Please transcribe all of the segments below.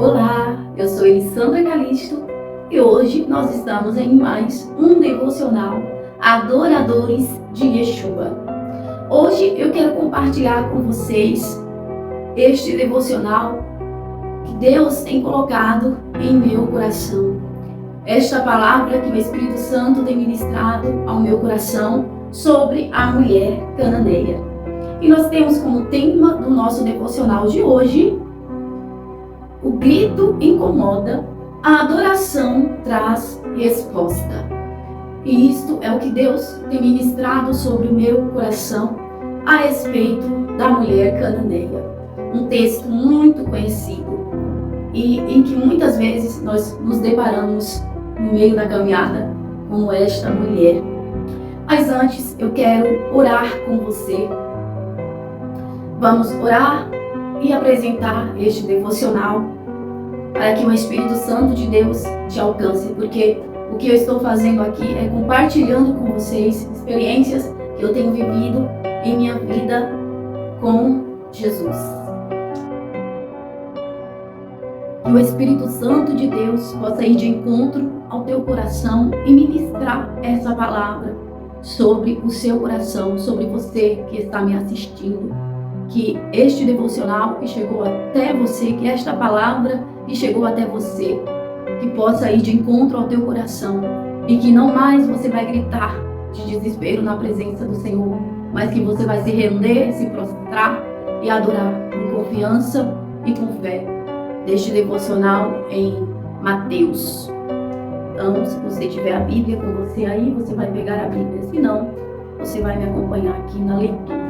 Olá, eu sou Elisandra Calixto e hoje nós estamos em mais um devocional Adoradores de Yeshua. Hoje eu quero compartilhar com vocês este devocional que Deus tem colocado em meu coração. Esta palavra que o Espírito Santo tem ministrado ao meu coração sobre a mulher cananeia. E nós temos como tema do nosso devocional de hoje: o grito incomoda, a adoração traz resposta. E isto é o que Deus tem ministrado sobre o meu coração a respeito da mulher cananeia. Um texto muito conhecido e em que muitas vezes nós nos deparamos no meio da caminhada como esta mulher. Mas antes eu quero orar com você. Vamos orar e apresentar este devocional para que o Espírito Santo de Deus te alcance, porque o que eu estou fazendo aqui é compartilhando com vocês experiências que eu tenho vivido em minha vida com Jesus. Que o Espírito Santo de Deus possa ir de encontro ao teu coração e ministrar essa palavra sobre o seu coração, sobre você que está me assistindo. Que este devocional que chegou até você, que esta palavra que chegou até você, que possa ir de encontro ao teu coração e que não mais você vai gritar de desespero na presença do Senhor, mas que você vai se render, se prostrar e adorar com confiança e com fé. Deste devocional em Mateus. Então, se você tiver a Bíblia com você aí, você vai pegar a Bíblia. Se não, você vai me acompanhar aqui na leitura.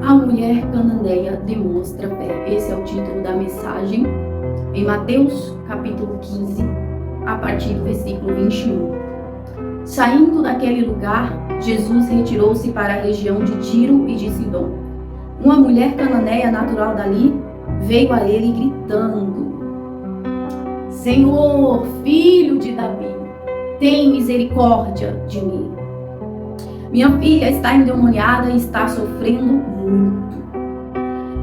A mulher cananeia demonstra fé. Esse é o título da mensagem em Mateus capítulo 15, a partir do versículo 21. Saindo daquele lugar, Jesus retirou-se para a região de Tiro e de Sidom. Uma mulher cananeia natural dali veio a ele gritando: Senhor, filho de Davi, tem misericórdia de mim. Minha filha está endemoniada e está sofrendo muito.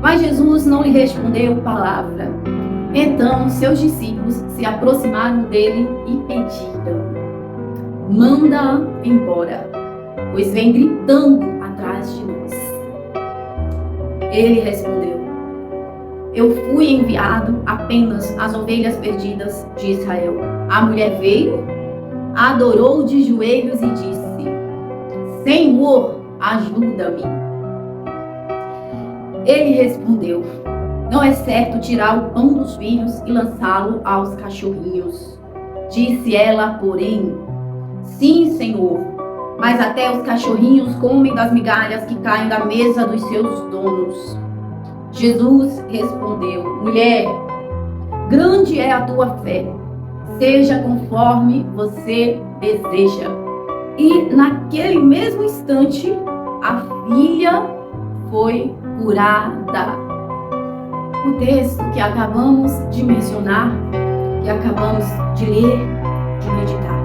Mas Jesus não lhe respondeu palavra. Então seus discípulos se aproximaram dele e pediram: manda-a embora, pois vem gritando atrás de nós. Ele respondeu: eu fui enviado apenas às ovelhas perdidas de Israel. A mulher veio, adorou de joelhos e disse: Senhor, ajuda-me. Ele respondeu: não é certo tirar o pão dos filhos e lançá-lo aos cachorrinhos. Disse ela, porém: sim, Senhor, mas até os cachorrinhos comem das migalhas que caem da mesa dos seus donos. Jesus respondeu: mulher, grande é a tua fé, seja conforme você deseja. E naquele mesmo instante, a filha foi curada. O texto que acabamos de mencionar, que acabamos de ler, de meditar,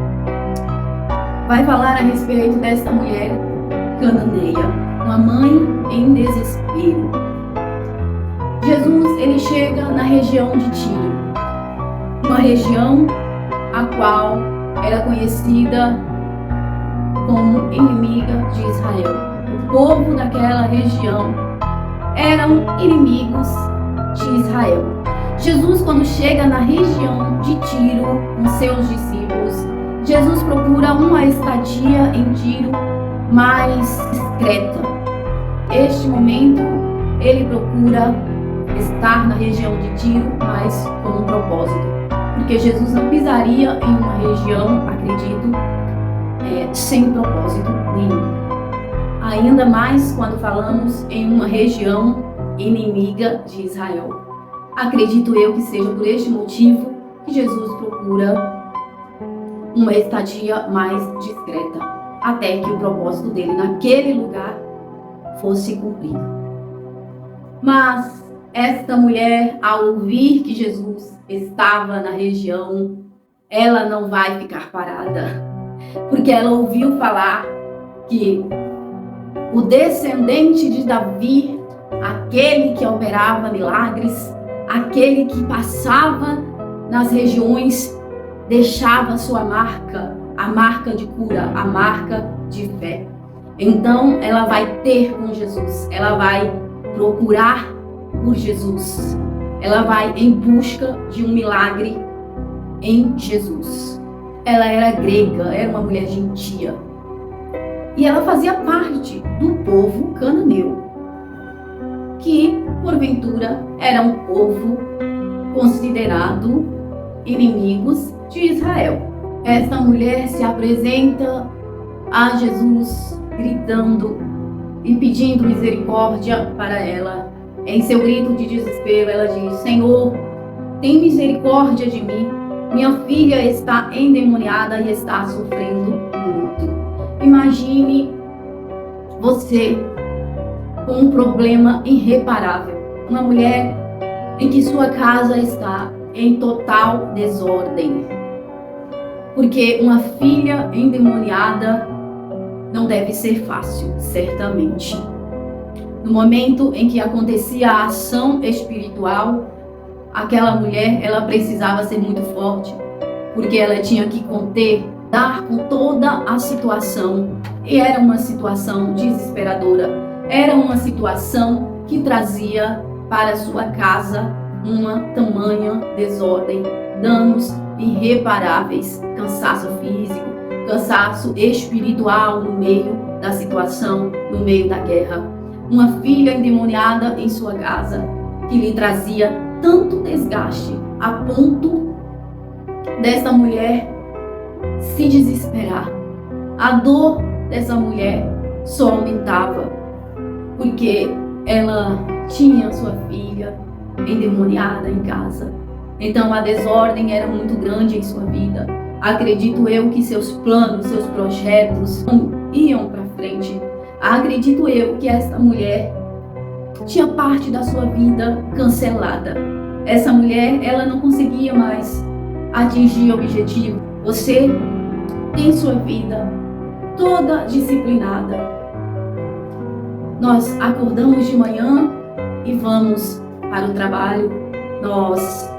vai falar a respeito desta mulher cananeia, uma mãe em desespero. Jesus, ele chega na região de Tiro, uma região a qual era conhecida como inimiga de Israel. O povo daquela região eram inimigos de Israel. Jesus, quando chega na região de Tiro com seus discípulos, Jesus procura uma estadia em Tiro mais discreta. Este momento, ele procura estar na região de Tiro, mas com um propósito. Porque Jesus não pisaria em uma região, acredito, sem propósito nenhum. Ainda mais quando falamos em uma região inimiga de Israel. Acredito eu que seja por este motivo que Jesus procura uma estadia mais discreta, até que o propósito dele naquele lugar fosse cumprido. Mas esta mulher, ao ouvir que Jesus estava na região, ela não vai ficar parada, porque ela ouviu falar que o descendente de Davi, aquele que operava milagres, aquele que passava nas regiões deixava sua marca, a marca de cura, a marca de fé. Então ela vai ter com Jesus, ela vai procurar por Jesus, ela vai em busca de um milagre em Jesus. Ela era grega, era uma mulher gentia e ela fazia parte do povo cananeu, que porventura era um povo considerado inimigos de Israel. Esta mulher se apresenta a Jesus gritando e pedindo misericórdia para ela. Em seu grito de desespero, ela diz: Senhor, tem misericórdia de mim. Minha filha está endemoniada e está sofrendo muito. Imagine você com um problema irreparável. Uma mulher em que sua casa está em total desordem. Porque uma filha endemoniada não deve ser fácil, certamente. No momento em que acontecia a ação espiritual, aquela mulher, ela precisava ser muito forte, porque ela tinha que conter, dar com toda a situação. E era uma situação desesperadora. Era uma situação que trazia para sua casa uma tamanha desordem, danos irreparáveis, cansaço físico, cansaço espiritual no meio da situação, no meio da guerra. Uma filha endemoniada em sua casa, que lhe trazia tanto desgaste, a ponto dessa mulher se desesperar. A dor dessa mulher só aumentava, porque ela tinha sua filha endemoniada em casa. Então a desordem era muito grande em sua vida. Acredito eu que seus planos, seus projetos não iam para frente. Acredito eu que essa mulher tinha parte da sua vida cancelada. Essa mulher, ela não conseguia mais atingir o objetivo. Você tem sua vida toda disciplinada. Nós acordamos de manhã e vamos para o trabalho. Nós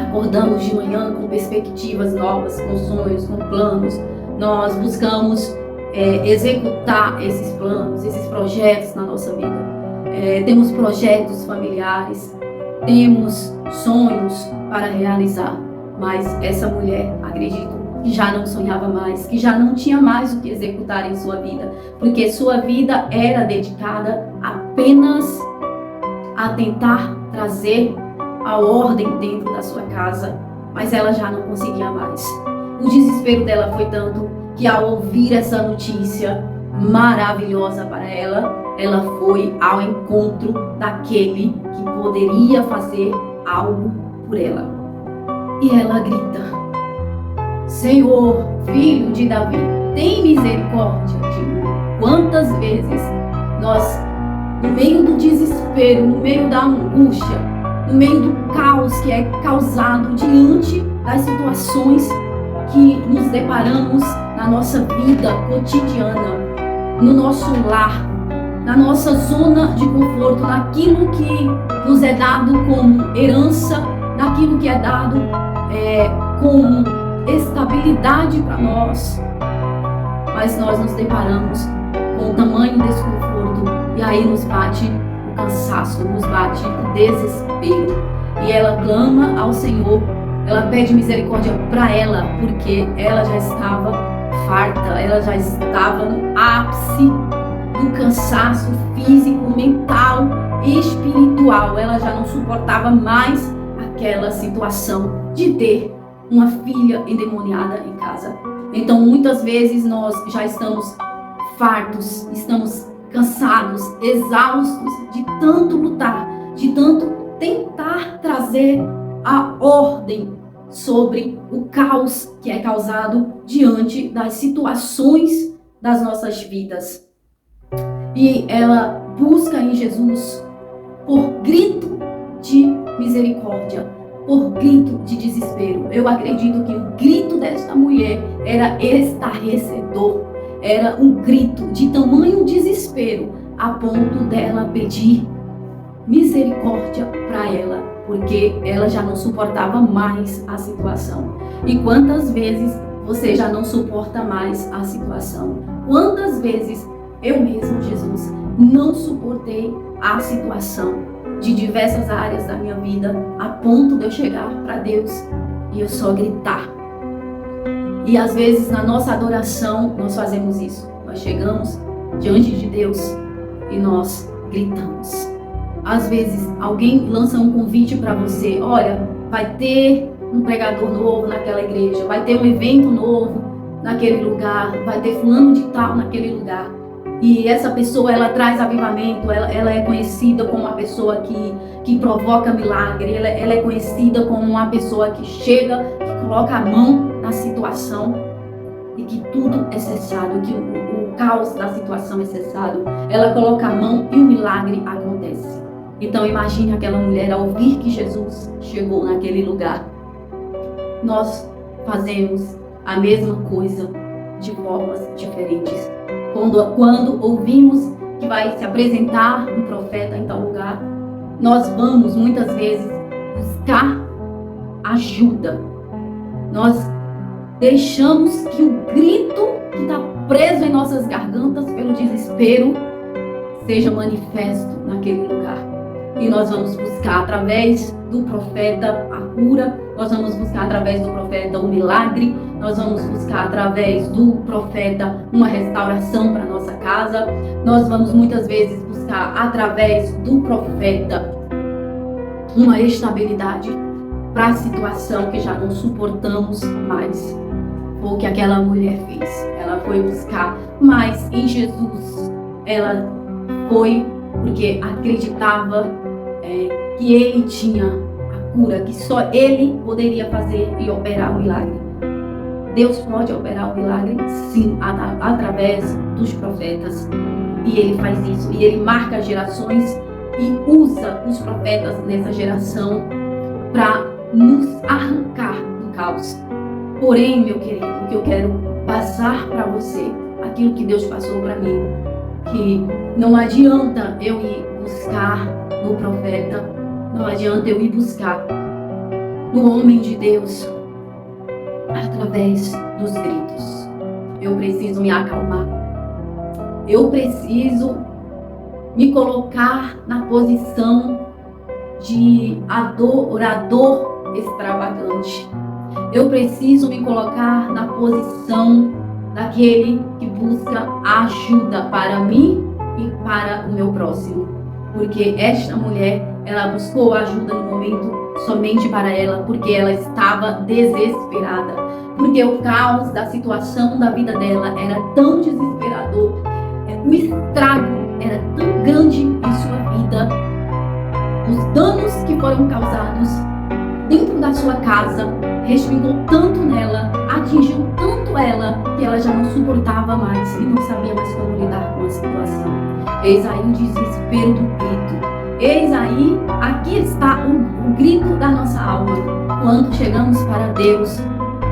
acordamos de manhã com perspectivas novas, com sonhos, com planos. Nós buscamos executar esses planos, esses projetos na nossa vida. Temos projetos familiares, temos sonhos para realizar. Mas essa mulher, acredito, que já não sonhava mais, que já não tinha mais o que executar em sua vida, porque sua vida era dedicada apenas a tentar trazer a ordem dentro da sua casa, mas ela já não conseguia mais. O desespero dela foi tanto que, ao ouvir essa notícia maravilhosa para ela, ela foi ao encontro daquele que poderia fazer algo por ela. E ela grita: Senhor, filho de Davi, tem misericórdia de mim. Quantas vezes nós, no meio do desespero, no meio da angústia, no meio do caos que é causado diante das situações que nos deparamos na nossa vida cotidiana, no nosso lar, na nossa zona de conforto, naquilo que nos é dado como herança, naquilo que é dado como estabilidade para nós, mas nós nos deparamos com o tamanho desconforto e aí nos bate o cansaço, nos bate o desespero, e ela clama ao Senhor, ela pede misericórdia para ela, porque ela já estava farta, ela já estava no ápice do cansaço físico, mental e espiritual. Ela já não suportava mais aquela situação de ter uma filha endemoniada em casa. Então muitas vezes nós já estamos fartos, estamos cansados, exaustos de tanto lutar, de tanto tentar trazer a ordem sobre o caos que é causado diante das situações das nossas vidas. E ela busca em Jesus por grito de misericórdia, por grito de desespero. Eu acredito que o grito desta mulher era estarrecedor, era um grito de tamanho desespero, a ponto dela pedir misericórdia para ela. porque ela já não suportava mais a situação. E quantas vezes você já não suporta mais a situação? Quantas vezes eu mesmo, Jesus, não suportei a situação de diversas áreas da minha vida, a ponto de eu chegar para Deus e eu só gritar. E às vezes na nossa adoração nós fazemos isso. Nós chegamos diante de Deus e nós gritamos. Às vezes alguém lança um convite para você: olha, vai ter um pregador novo naquela igreja, vai ter um evento novo naquele lugar, vai ter fulano de tal naquele lugar. E essa pessoa, ela traz avivamento, ela é conhecida como uma pessoa que provoca milagre, ela é conhecida como uma pessoa que chega, que coloca a mão na situação e que tudo é cessado, que o caos da situação é cessado. Ela coloca a mão e o milagre acontece. Então imagine aquela mulher ao ouvir que Jesus chegou naquele lugar. Nós fazemos a mesma coisa de formas diferentes. Quando ouvimos que vai se apresentar um profeta em tal lugar, nós vamos muitas vezes buscar ajuda. Nós deixamos que o grito que está preso em nossas gargantas pelo desespero seja manifesto naquele lugar. E nós vamos buscar através do profeta a cura, nós vamos buscar através do profeta o milagre, nós vamos buscar através do profeta uma restauração para a nossa casa, nós vamos muitas vezes buscar através do profeta uma estabilidade para a situação que já não suportamos mais. Foi o que aquela mulher fez. Ela foi buscar mais em Jesus. Ela foi porque acreditava que Ele tinha a cura, que só Ele poderia fazer e operar o milagre. Deus pode operar o milagre, sim, através dos profetas. E Ele faz isso. E Ele marca gerações e usa os profetas nessa geração para nos arrancar do caos. Porém, meu querido, o que eu quero passar para você, aquilo que Deus passou para mim, que não adianta eu ir buscar no profeta, não adianta eu ir buscar no homem de Deus através dos gritos. Eu preciso me acalmar. Eu preciso me colocar na posição de adorador extravagante. Eu preciso me colocar na posição daquele que busca ajuda para mim e para o meu próximo. Porque esta mulher, ela buscou ajuda no momento somente para ela, porque ela estava desesperada. Porque o caos da situação da vida dela era tão desesperador, o estrago era tão grande em sua vida, os danos que foram causados dentro da sua casa respingou tanto nela, atingiu tanto ela, que ela já não suportava mais e não sabia mais como lidar com a situação. Eis aí o desespero do grito. Eis aí, aqui está o grito da nossa alma. Quando chegamos para Deus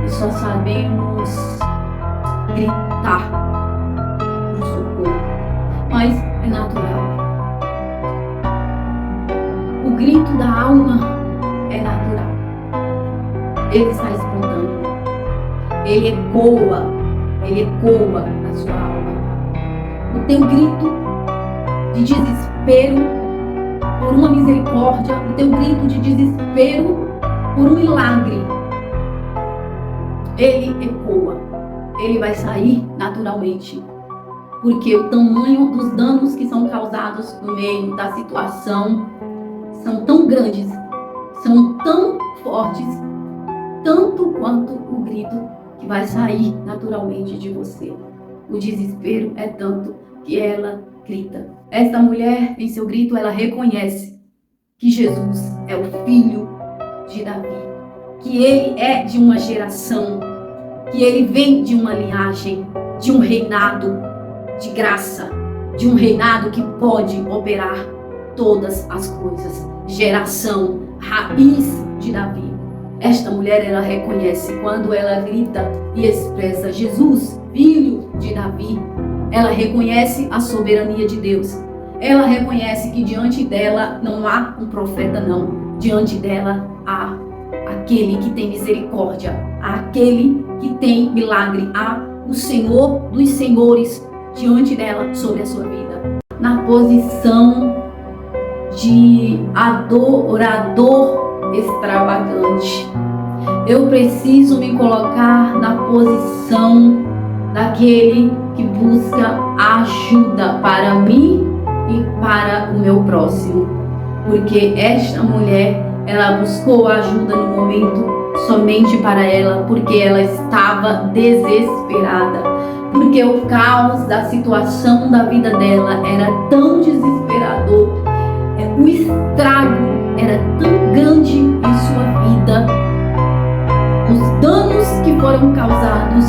e só sabemos gritar por socorro. Mas é natural. O grito da alma é natural. Ele está espontâneo. Ele ecoa na sua alma. O teu grito de desespero por uma misericórdia, o teu grito de desespero por um milagre, ele ecoa. Ele vai sair naturalmente. Porque o tamanho dos danos que são causados no meio da situação são tão grandes, são tão fortes, tanto quanto o grito que vai sair naturalmente de você. O desespero é tanto que ela grita. Esta mulher, em seu grito, ela reconhece que Jesus é o filho de Davi, que ele é de uma geração, que ele vem de uma linhagem, de um reinado de graça, de um reinado que pode operar todas as coisas. Geração, raiz de Davi. Esta mulher, ela reconhece quando ela grita e expressa Jesus, filho de Davi. Ela reconhece a soberania de Deus. Ela reconhece que diante dela não há um profeta, não. diante dela há aquele que tem misericórdia, há aquele que tem milagre, há o Senhor dos Senhores diante dela sobre a sua vida. Na posição de adorador extravagante, eu preciso me colocar na posição daquele que busca ajuda para mim e para o meu próximo. Porque esta mulher, ela buscou ajuda no momento somente para ela, porque ela estava desesperada. Porque o caos da situação da vida dela era tão desesperador, o estrago era tão grande em sua vida, os danos que foram causados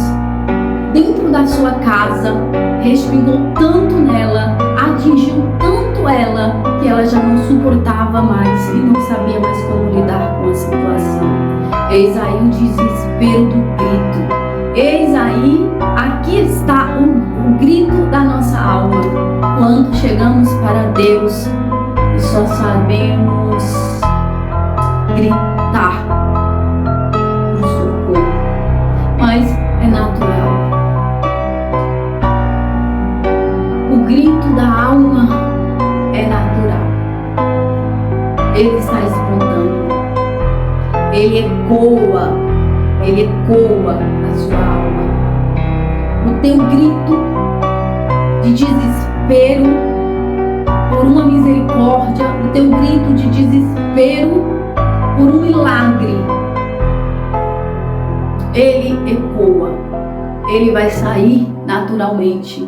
dentro da sua casa respingou tanto nela, atingiu tanto ela, que ela já não suportava mais e não sabia mais como lidar com a situação. Eis aí o desespero do grito. Eis aí, aqui está o grito da nossa alma. Quando chegamos para Deus e só sabemos gritar por socorro, mas é natural. O grito da alma é natural. Ele está espontâneo. Ele ecoa na sua alma. O teu grito de desespero por uma misericórdia, o teu grito de desespero por um milagre, ele ecoa, ele vai sair naturalmente,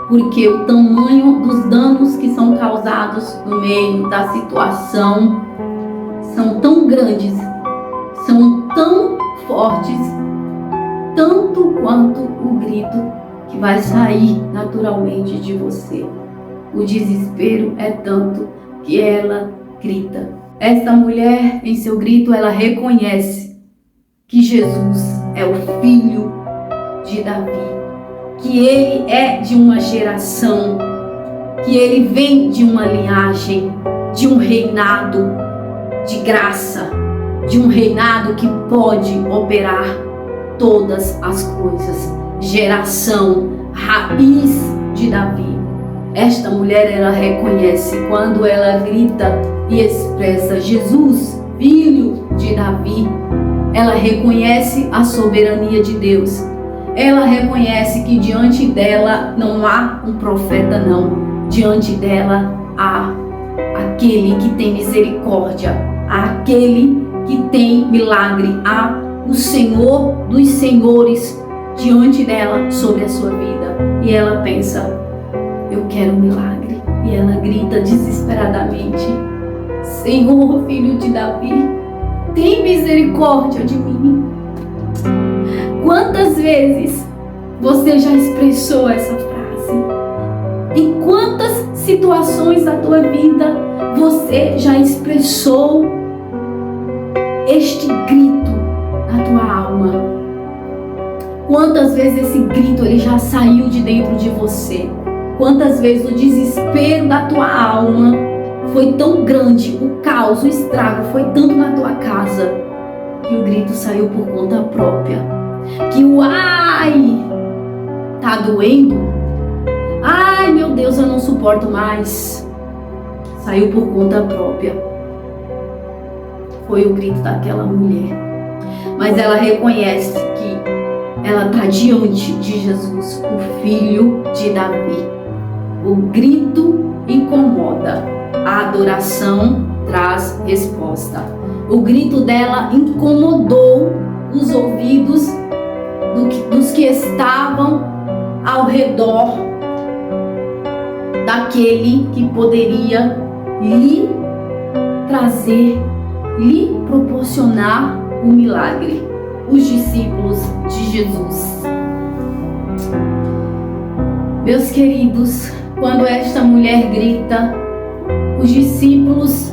porque o tamanho dos danos que são causados no meio da situação são tão grandes, são tão fortes, tanto quanto o grito que vai sair naturalmente de você. O desespero é tanto que ela grita. Esta mulher, em seu grito, ela reconhece que Jesus é o filho de Davi, que ele é de uma geração, que ele vem de uma linhagem, de um reinado de graça, de um reinado que pode operar todas as coisas. Geração, raiz de Davi. Esta mulher, ela reconhece quando ela grita e expressa Jesus, filho de Davi. Ela reconhece a soberania de Deus. Ela reconhece que diante dela não há um profeta, não. Diante dela há aquele que tem misericórdia, há aquele que tem milagre, há o Senhor dos Senhores diante dela sobre a sua vida. E ela pensa, eu quero um milagre. E ela grita desesperadamente, Senhor, filho de Davi, tem misericórdia de mim. Quantas vezes você já expressou essa frase? Em quantas situações da tua vida você já expressou este grito na tua alma? Quantas vezes esse grito ele já saiu de dentro de você? Quantas vezes o desespero da tua alma foi tão grande, o caos, o estrago foi tanto na tua casa, que o grito saiu por conta própria? Que o ai tá doendo, ai meu Deus, eu não suporto mais, saiu por conta própria. Foi o grito daquela mulher. Mas ela reconhece que ela está diante de Jesus, o filho de Davi. O grito incomoda, a adoração traz resposta. O grito dela incomodou os ouvidos dos que estavam ao redor daquele que poderia lhe trazer, lhe proporcionar um milagre, os discípulos de Jesus. Meus queridos, quando esta mulher grita, os discípulos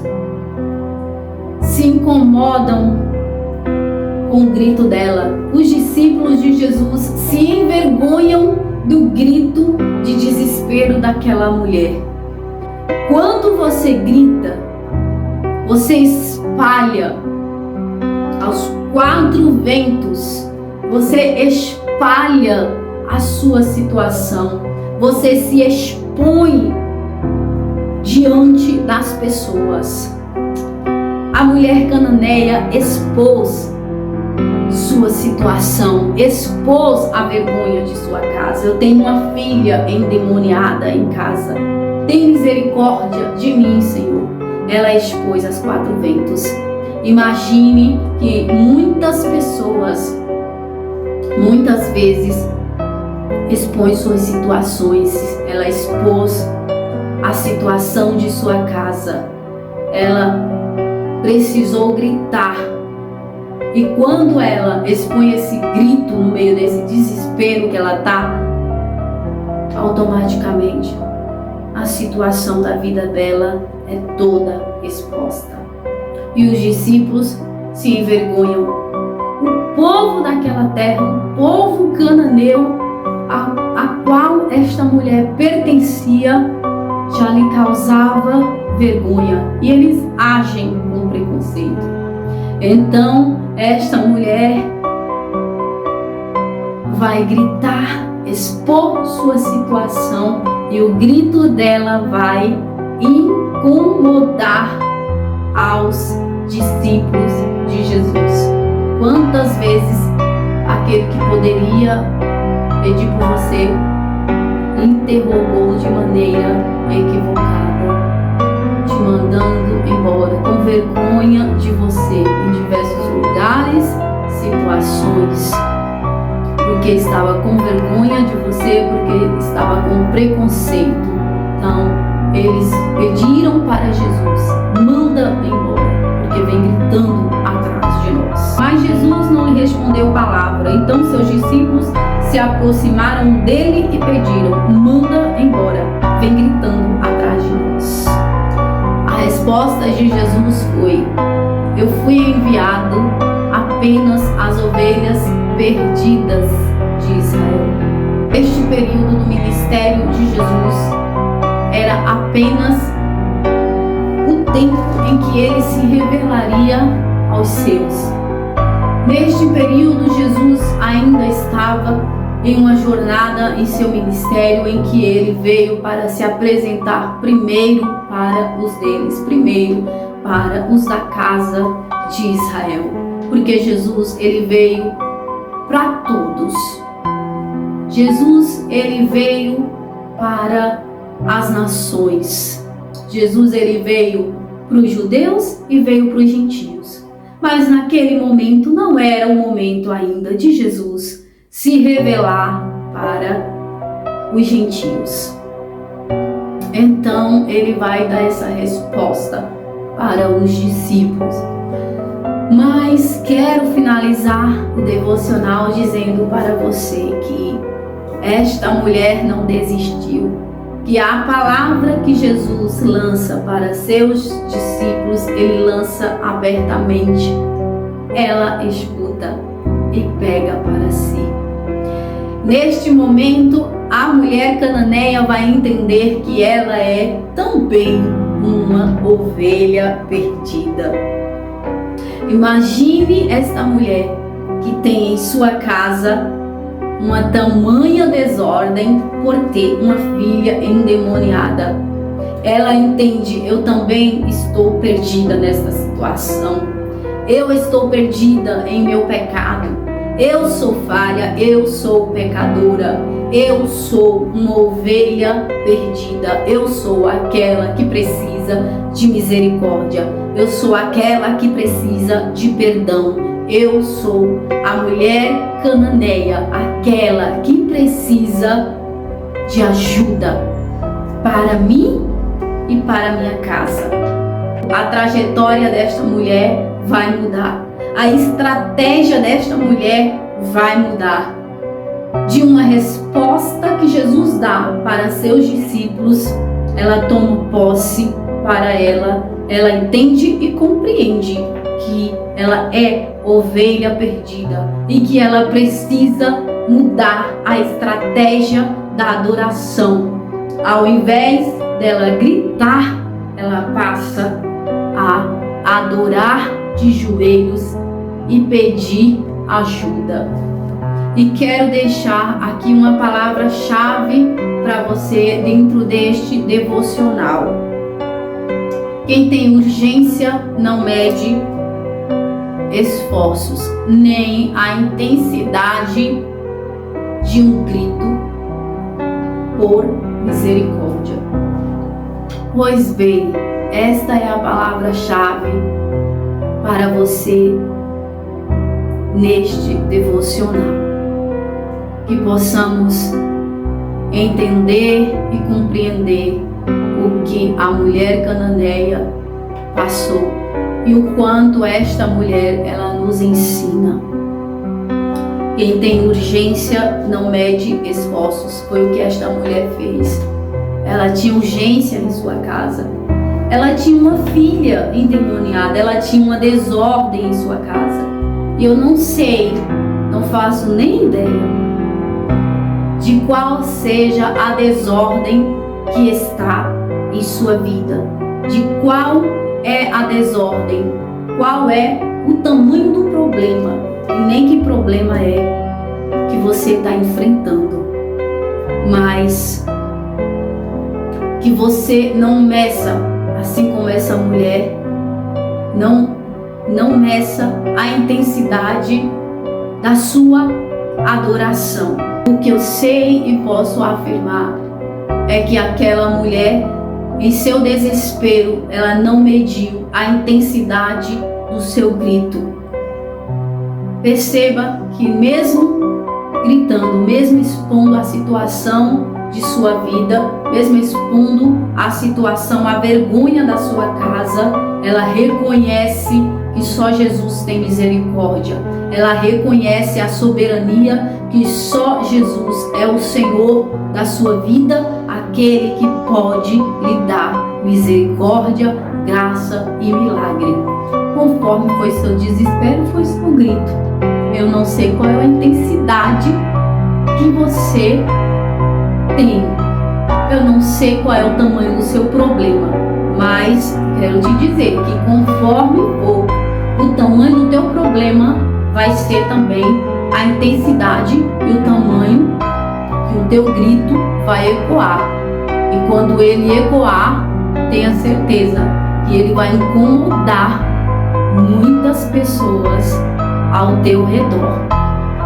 se incomodam com o grito dela. Os discípulos de Jesus se envergonham do grito de desespero daquela mulher. Quando você grita, você espalha aos quatro ventos, você espalha a sua situação, você se expõe diante das pessoas. A mulher cananeia expôs sua situação, expôs a vergonha de sua casa. Eu tenho uma filha endemoniada em casa. Tem misericórdia de mim, Senhor. Ela expôs aos quatro ventos. Imagine que muitas pessoas, muitas vezes, expõem suas situações. Ela expôs a situação de sua casa. Ela precisou gritar. E quando ela expõe esse grito no meio desse desespero que ela está, automaticamente a situação da vida dela é toda exposta. E os discípulos se envergonham. O povo daquela terra, o povo cananeu, a qual esta mulher pertencia, já lhe causava vergonha. E eles agem com preconceito. Então, esta mulher vai gritar, expor sua situação, e o grito dela vai incomodar aos discípulos de Jesus. Quantas vezes aquele que poderia pedir por você interrogou de maneira equivocada, te mandando embora com vergonha de você em diversos lugares, situações, porque estava com vergonha de você, porque estava com preconceito. Então eles pediram para Jesus: manda embora, porque vem gritando atrás de nós. Mas Jesus não lhe respondeu palavra. Então seus discípulos se aproximaram dele e pediram: manda embora, vem gritando atrás de nós. A resposta de Jesus foi: eu fui enviado apenas às ovelhas perdidas de Israel. Este período do ministério de Jesus era apenas o tempo em que ele se revelaria aos seus. Neste período, Jesus ainda estava em uma jornada em seu ministério, em que ele veio para se apresentar primeiro para os deles, primeiro para os da casa de Israel, porque Jesus, ele veio para todos. Jesus, ele veio para as nações. Jesus, ele veio para os judeus e veio para os gentios. Mas naquele momento não era o momento ainda de Jesus se revelar para os gentios. Então ele vai dar essa resposta para os discípulos. Mas quero finalizar o devocional dizendo para você que esta mulher não desistiu, que a palavra que Jesus lança para seus discípulos, ele lança abertamente. Ela escuta e pega para si. Neste momento, a mulher cananeia vai entender que ela é também uma ovelha perdida. Imagine esta mulher que tem em sua casa uma tamanha desordem por ter uma filha endemoniada. Ela entende: eu também estou perdida nesta situação. Eu estou perdida em meu pecado. Eu sou falha, eu sou pecadora. Eu sou uma ovelha perdida. Eu sou aquela que precisa de misericórdia. Eu sou aquela que precisa de perdão. Eu sou a mulher cananeia, aquela que precisa de ajuda para mim e para minha casa. A trajetória desta mulher vai mudar. A estratégia desta mulher vai mudar. De uma resposta que Jesus dá para seus discípulos, ela toma posse para ela. Ela entende e compreende que ela é ovelha perdida e que ela precisa mudar a estratégia da adoração. Ao invés dela gritar, ela passa a adorar de joelhos e pedir ajuda. E quero deixar aqui uma palavra-chave para você dentro deste devocional. Quem tem urgência não mede esforços, nem a intensidade de um grito por misericórdia. Pois bem, esta é a palavra-chave para você neste devocional. Que possamos entender e compreender o que a mulher cananeia passou e o quanto esta mulher ela nos ensina. Quem tem urgência não mede esforços. Foi o que esta mulher fez. Ela tinha urgência em sua casa. Ela tinha uma filha endemoniada. Ela tinha uma desordem em sua casa. E eu não sei, não faço nem ideia de qual seja a desordem que está em sua vida. De qual é a desordem. Qual é o tamanho do problema. E nem que problema é que você está enfrentando. Mas que você não meça, assim como essa mulher, não meça a intensidade da sua adoração. O que eu sei e posso afirmar é que aquela mulher, em seu desespero, ela não mediu a intensidade do seu grito. Perceba que mesmo gritando, mesmo expondo a situação de sua vida, mesmo expondo a situação, a vergonha da sua casa, ela reconhece que só Jesus tem misericórdia. Ela reconhece a soberania, que só Jesus é o Senhor da sua vida, aquele que pode lhe dar misericórdia, graça e milagre. Conforme foi seu desespero, foi seu grito. Eu não sei qual é a intensidade que você tem. Eu não sei qual é o tamanho do seu problema, mas quero te dizer que conforme for o tamanho do teu problema, vai ser também a intensidade e o tamanho que o teu grito vai ecoar. E quando ele ecoar, tenha certeza que ele vai incomodar muitas pessoas ao teu redor.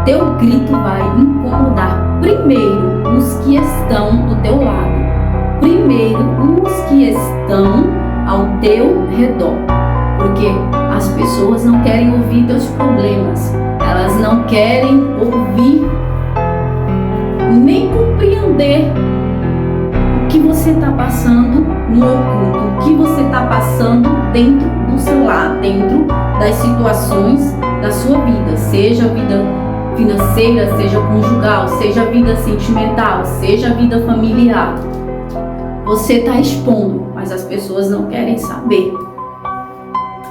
Teu grito vai incomodar primeiro os que estão do teu lado, primeiro os que estão ao teu redor, porque as pessoas não querem ouvir teus problemas, elas não querem ouvir nem compreender o que você está passando no oculto, o que você está passando dentro do seu lar, dentro das situações da sua vida, seja a vida financeira, seja conjugal, seja a vida sentimental, seja a vida familiar. Você está expondo, mas as pessoas não querem saber.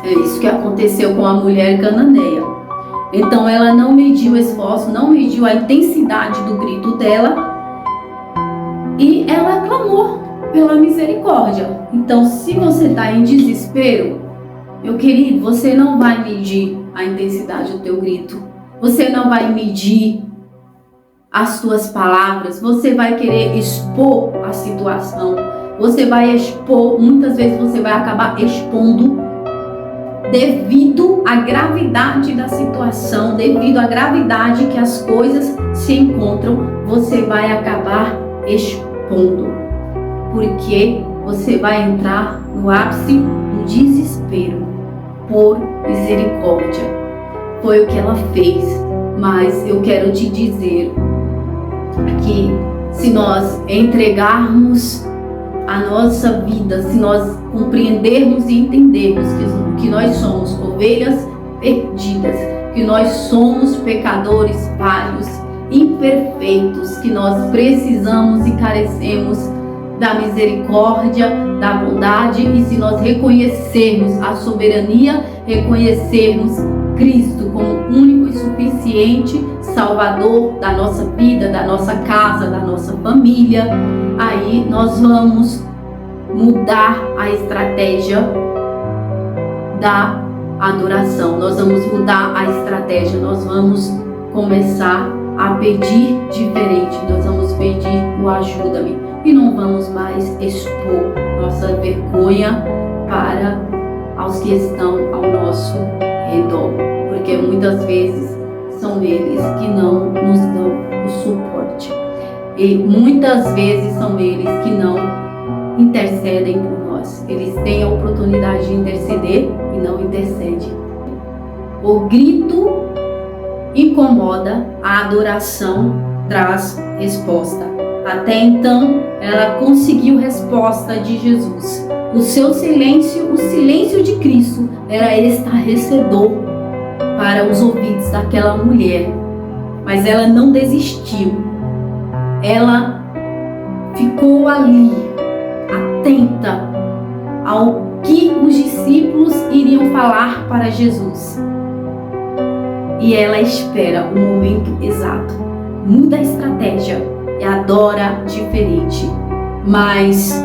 É isso que aconteceu com a mulher cananeia. Então ela não mediu o esforço, não mediu a intensidade do grito dela e ela clamou pela misericórdia. Então, se você está em desespero, meu querido, você não vai medir a intensidade do teu grito. Você não vai medir as tuas palavras. Você vai querer expor a situação. Você vai expor, muitas vezes você vai acabar expondo devido à gravidade da situação, devido à gravidade que as coisas se encontram, você vai acabar expondo. Porque você vai entrar no ápice do desespero por misericórdia. Foi o que ela fez, mas eu quero te dizer que se nós entregarmos a nossa vida, se nós compreendermos e entendermos que nós somos ovelhas perdidas, que nós somos pecadores falhos, imperfeitos, que nós precisamos e carecemos da misericórdia, da bondade, e se nós reconhecermos a soberania, reconhecermos Cristo como único e suficiente Salvador da nossa vida, da nossa casa, da nossa família, aí nós vamos mudar a estratégia da adoração, nós vamos mudar a estratégia, nós vamos começar a pedir diferente, nós vamos pedir o ajuda-me e não vamos mais expor nossa vergonha para aos que estão ao nosso redor, porque muitas vezes são eles que não nos dão o suporte e muitas vezes são eles que não intercedem por nós. Eles têm a oportunidade de interceder e não intercedem. O grito incomoda, a adoração traz resposta. Até então, ela conseguiu resposta de Jesus. O seu silêncio, o silêncio de Cristo, era estarrecedor para os ouvidos daquela mulher. Mas ela não desistiu. Ela ficou ali, atenta ao que os discípulos iriam falar para Jesus. E ela espera o momento exato, muda a estratégia e adora diferente. Mas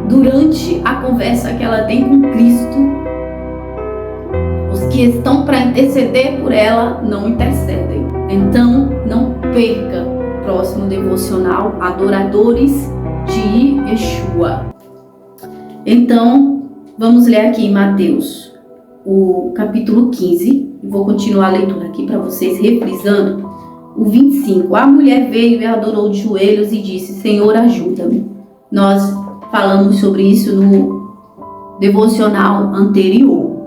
durante a conversa que ela tem com Cristo, os que estão para interceder por ela não intercedem. Então não perca o próximo devocional Adoradores de Yeshua. Então vamos ler aqui em Mateus o capítulo 15, e vou continuar a leitura aqui para vocês, reprisando o 25. A mulher veio e adorou de joelhos e disse: Senhor, ajuda-me. Nós falamos sobre isso no devocional anterior.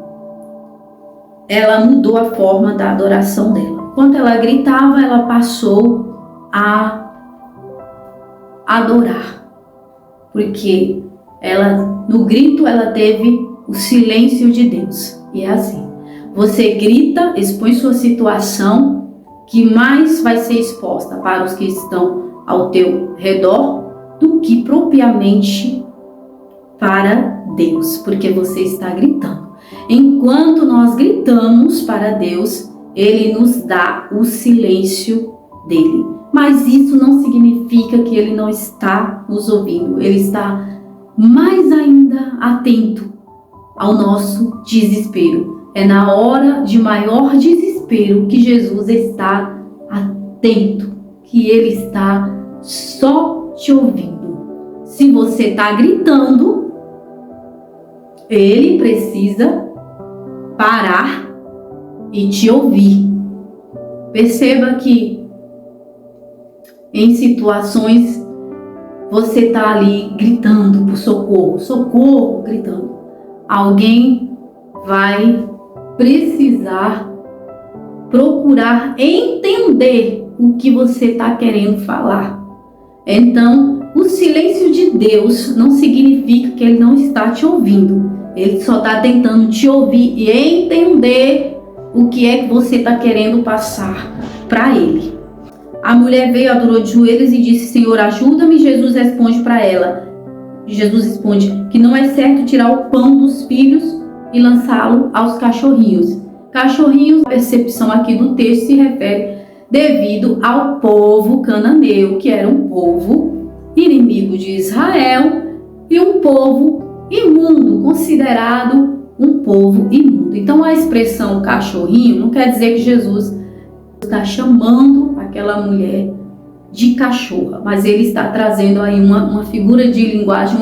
Ela mudou a forma da adoração dela. Quando ela gritava, ela passou a adorar, porque ela, no grito, ela teve o silêncio de Deus. E é assim, você grita, expõe sua situação, que mais vai ser exposta para os que estão ao teu redor do que propriamente para Deus, porque você está gritando. Enquanto nós gritamos para Deus, Ele nos dá o silêncio dele. Mas isso não significa que Ele não está nos ouvindo. Ele está mais ainda atento ao nosso desespero. É na hora de maior desespero que Jesus está atento, que Ele está só te ouvindo. Se você está gritando, Ele precisa parar e te ouvir. Perceba que em situações você está ali gritando por socorro, socorro, gritando. Alguém vai precisar procurar entender o que você está querendo falar. Então, o silêncio de Deus não significa que Ele não está te ouvindo. Ele só está tentando te ouvir e entender o que é que você está querendo passar para Ele. A mulher veio, adorou de joelhos e disse: Senhor, ajuda-me. Jesus responde para ela. Jesus responde que não é certo tirar o pão dos filhos e lançá-lo aos cachorrinhos. Cachorrinhos, a percepção aqui do texto se refere devido ao povo cananeu, que era um povo inimigo de Israel e um povo imundo, considerado um povo imundo. Então a expressão cachorrinho não quer dizer que Jesus está chamando aquela mulher de cachorra, mas ele está trazendo aí uma figura de linguagem,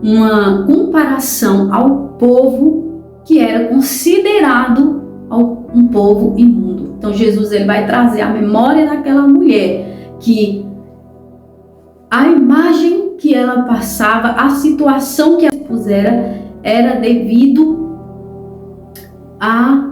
uma comparação ao povo que era considerado um povo imundo. Então Jesus ele vai trazer a memória daquela mulher, que a imagem que ela passava, a situação que ela pusera, era devido à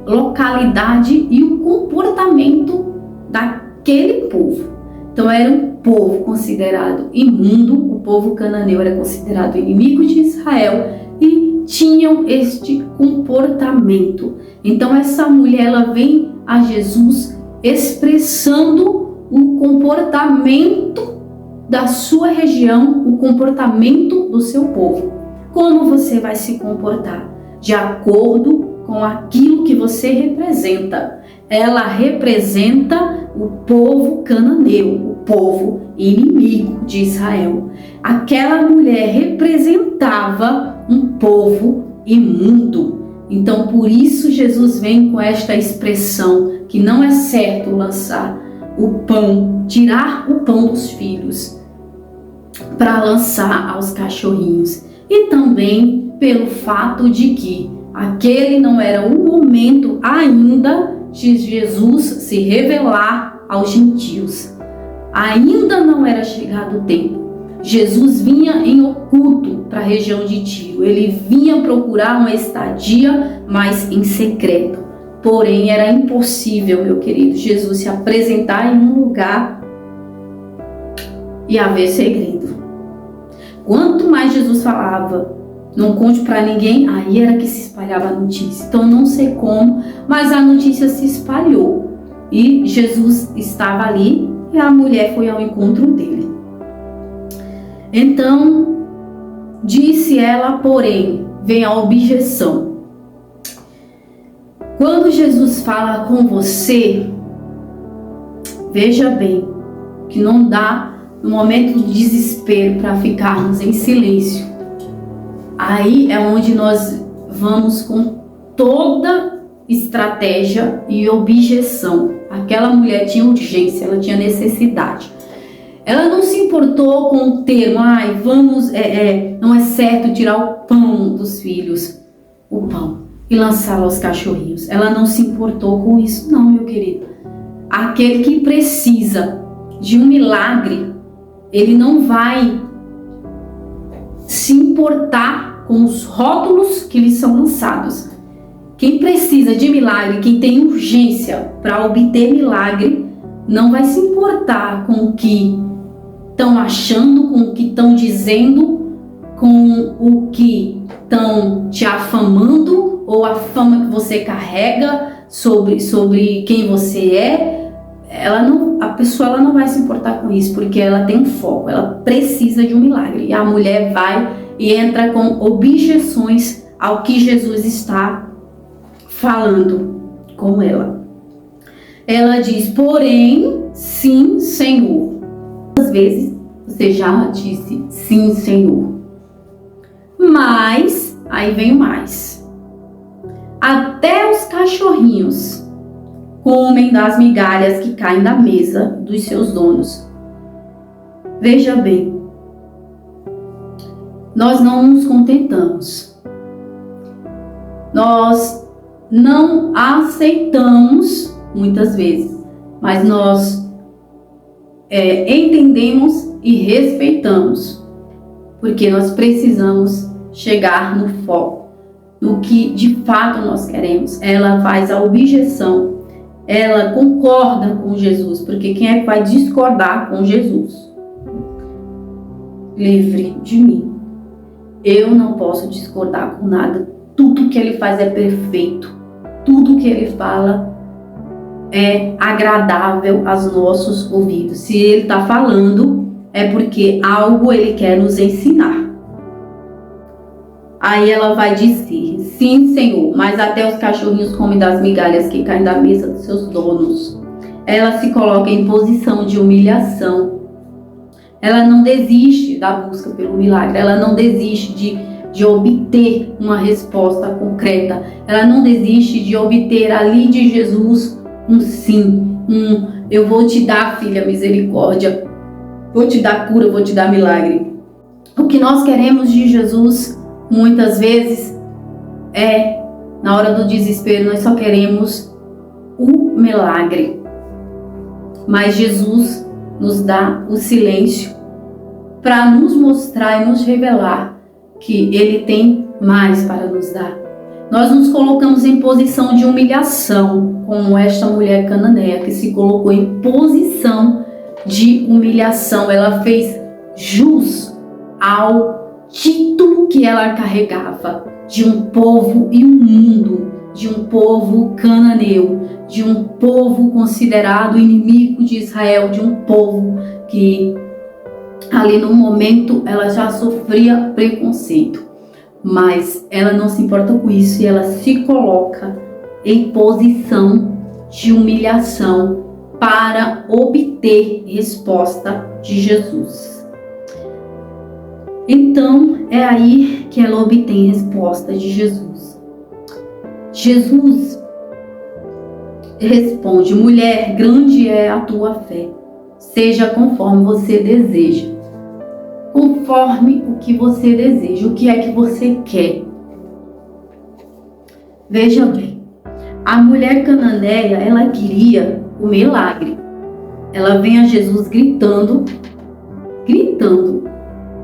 localidade e o comportamento daquele povo. Então era um povo considerado imundo, o povo cananeu era considerado inimigo de Israel e tinham este comportamento. Então essa mulher ela vem a Jesus expressando o comportamento da sua região, o comportamento do seu povo. Como você vai se comportar? De acordo com aquilo que você representa. Ela representa o povo cananeu, o povo inimigo de Israel. aquela mulher representava um povo imundo. Então, por isso Jesus vem com esta expressão que não é certo lançar o pão, tirar o pão dos filhos para lançar aos cachorrinhos. E também pelo fato de que aquele não era o momento ainda de Jesus se revelar aos gentios. Ainda não era chegado o tempo. Jesus vinha em oculto para a região de Tiro. Ele vinha procurar uma estadia, mas em secreto. Porém, era impossível, meu querido, Jesus se apresentar em um lugar e haver segredo. Quanto mais Jesus falava, não conte para ninguém, aí era que se espalhava a notícia. Então, não sei como, mas a notícia se espalhou. E Jesus estava ali e a mulher foi ao encontro dele. Então, disse ela, porém, vem a objeção. Quando Jesus fala com você, veja bem, que não dá no momento de desespero para ficarmos em silêncio. Aí é onde nós vamos com toda estratégia e objeção. Aquela mulher tinha urgência, ela tinha necessidade. Ela não se importou com o termo, não é certo tirar o pão dos filhos, o pão, e lançá-lo aos cachorrinhos. Ela não se importou com isso, não, meu querido. Aquele que precisa de um milagre, ele não vai se importar com os rótulos que lhe são lançados. Quem precisa de milagre, quem tem urgência para obter milagre, não vai se importar com o que estão achando, com o que estão dizendo, com o que estão te afamando, ou a fama que você carrega sobre quem você é. A pessoa não vai se importar com isso, porque ela tem um foco, ela precisa de um milagre. E a mulher vai e entra com objeções ao que Jesus está falando com ela. Ela diz, porém, sim, Senhor. Às vezes você já disse sim, Senhor. Mas, aí vem mais. Até os cachorrinhos comem das migalhas que caem da mesa dos seus donos. Veja bem, nós não nos contentamos. Nós não aceitamos muitas vezes, mas nós entendemos e respeitamos, porque nós precisamos chegar no foco, no que de fato nós queremos. Ela faz a objeção, ela concorda com Jesus, porque quem é que vai discordar com Jesus? Livre de mim. Eu não posso discordar com nada. Tudo que ele faz é perfeito. Tudo que ele fala é agradável aos nossos ouvidos. Se ele está falando, é porque algo ele quer nos ensinar. Aí ela vai dizer, sim, Senhor, mas até os cachorrinhos comem das migalhas que caem da mesa dos seus donos. Ela se coloca em posição de humilhação. Ela não desiste da busca pelo milagre. Ela não desiste de obter uma resposta concreta. Ela não desiste de obter ali de Jesus um sim. Eu vou te dar, filha, misericórdia. Vou te dar cura, vou te dar milagre. O que nós queremos de Jesus, muitas vezes, na hora do desespero, nós só queremos o milagre. Mas Jesus nos dá o silêncio para nos mostrar e nos revelar que Ele tem mais para nos dar. Nós nos colocamos em posição de humilhação, como esta mulher cananeia que se colocou em posição de humilhação. Ela fez jus ao título que ela carregava, de um povo imundo, de um povo cananeu, de um povo considerado inimigo de Israel, de um povo que ali no momento ela já sofria preconceito. Mas ela não se importa com isso e ela se coloca em posição de humilhação para obter resposta de Jesus. Então é aí que ela obtém resposta de Jesus. Jesus responde: mulher, grande é a tua fé, seja conforme você deseja. Conforme o que você deseja, o que é que você quer. Veja bem, a mulher cananeia, ela queria o milagre. Ela vem a Jesus gritando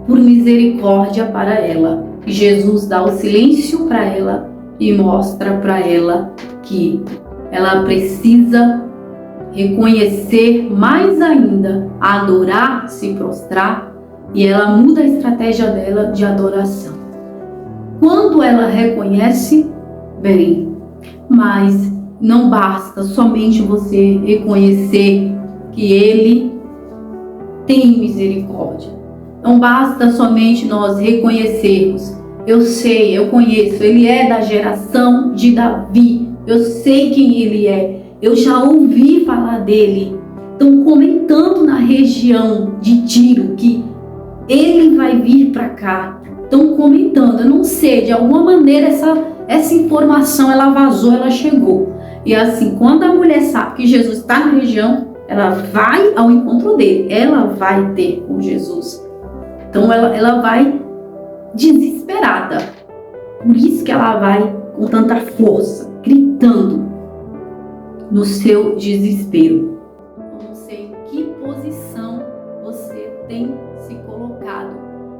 por misericórdia para ela. E Jesus dá o silêncio para ela e mostra para ela que ela precisa reconhecer mais ainda, adorar, se prostrar, e ela muda a estratégia dela de adoração. Quando ela reconhece, bem, mas não basta somente você reconhecer que Ele tem misericórdia. Não basta somente nós reconhecermos. Eu sei, eu conheço, Ele é da geração de Davi. Eu sei quem Ele é. Eu já ouvi falar dele. Estão comentando na região de Tiro que Ele vai vir para cá. Estão comentando, eu não sei, de alguma maneira essa informação ela vazou, ela chegou. E assim, quando a mulher sabe que Jesus está na região, ela vai ao encontro dele, ela vai ter com Jesus. Então ela vai desesperada. Por isso que ela vai com tanta força, gritando no seu desespero. Eu não sei em que posição você tem se colocado.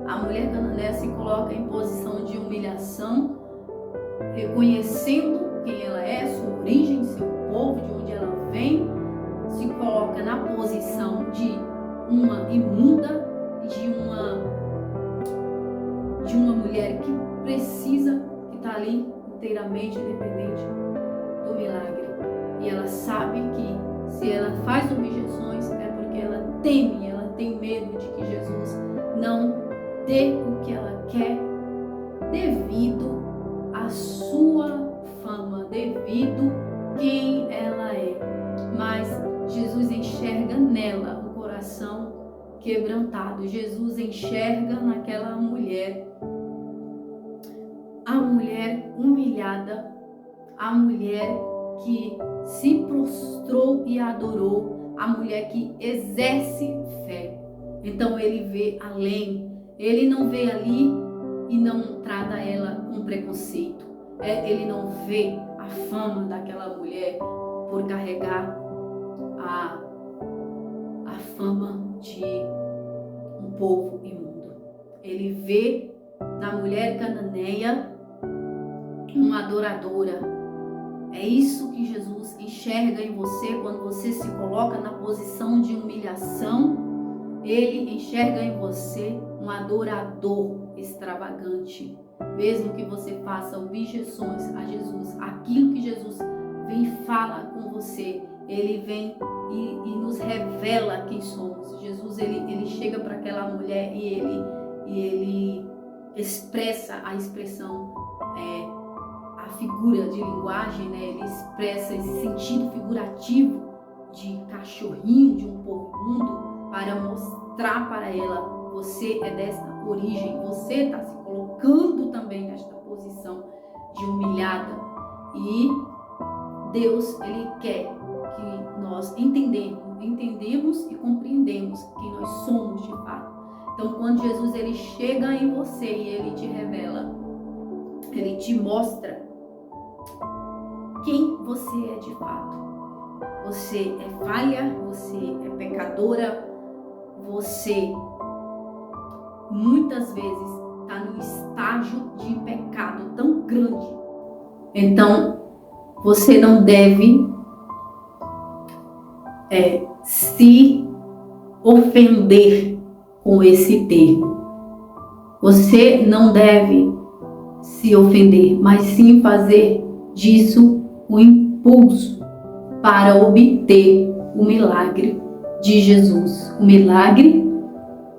A mulher cananeia se coloca em posição de humilhação, reconhecendo quem ela é, sua origem, seu povo, de onde ela vem. Se coloca na posição de uma imunda, de uma mulher que precisa, que está ali inteiramente dependente do milagre. E ela sabe que se ela faz objeções é porque ela teme, ela tem medo de que Jesus não dê o que ela quer devido à sua fama, devido quem ela é. Mas Jesus enxerga nela o coração quebrantado. Jesus enxerga naquela mulher a mulher humilhada, a mulher que se prostrou e adorou, a mulher que exerce fé. Então ele vê além, ele não vê ali e não trata ela com preconceito. Ele não vê a fama daquela mulher por carregar a fama de um povo imundo. Ele vê na mulher cananeia uma adoradora. É isso que Jesus enxerga em você quando você se coloca na posição de humilhação. Ele enxerga em você um adorador extravagante. Mesmo que você faça objeções a Jesus, aquilo que Jesus vem e fala com você, ele vem e nos revela quem somos. Jesus, ele chega para aquela mulher e ele expressa a expressão, a figura de linguagem, né? Ele expressa esse sentido figurativo de cachorrinho de um povo imundo para mostrar para ela: você é desta origem, você está se colocando também nesta posição de humilhada. E Deus, ele quer que nós entendemos e compreendemos quem nós somos de fato. Então, quando Jesus ele chega em você e ele te revela, ele te mostra quem você é de fato. Você é falha, você é pecadora, você muitas vezes está num estágio de pecado tão grande. Então, você não deve se ofender com esse termo. Você não deve se ofender, mas sim fazer disso um impulso para obter o milagre de Jesus, o milagre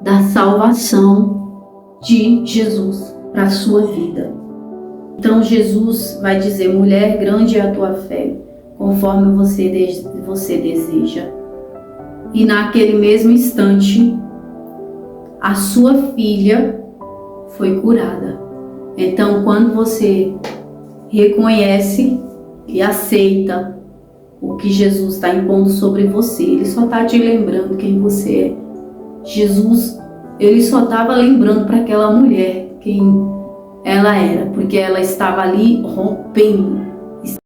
da salvação de Jesus para a sua vida. Então Jesus vai dizer: mulher, grande é a tua fé, conforme você deseja. E naquele mesmo instante, a sua filha foi curada. Então, quando você reconhece e aceita o que Jesus está impondo sobre você, Ele só está te lembrando quem você é. Jesus, Ele só estava lembrando para aquela mulher quem ela era, porque ela estava ali rompendo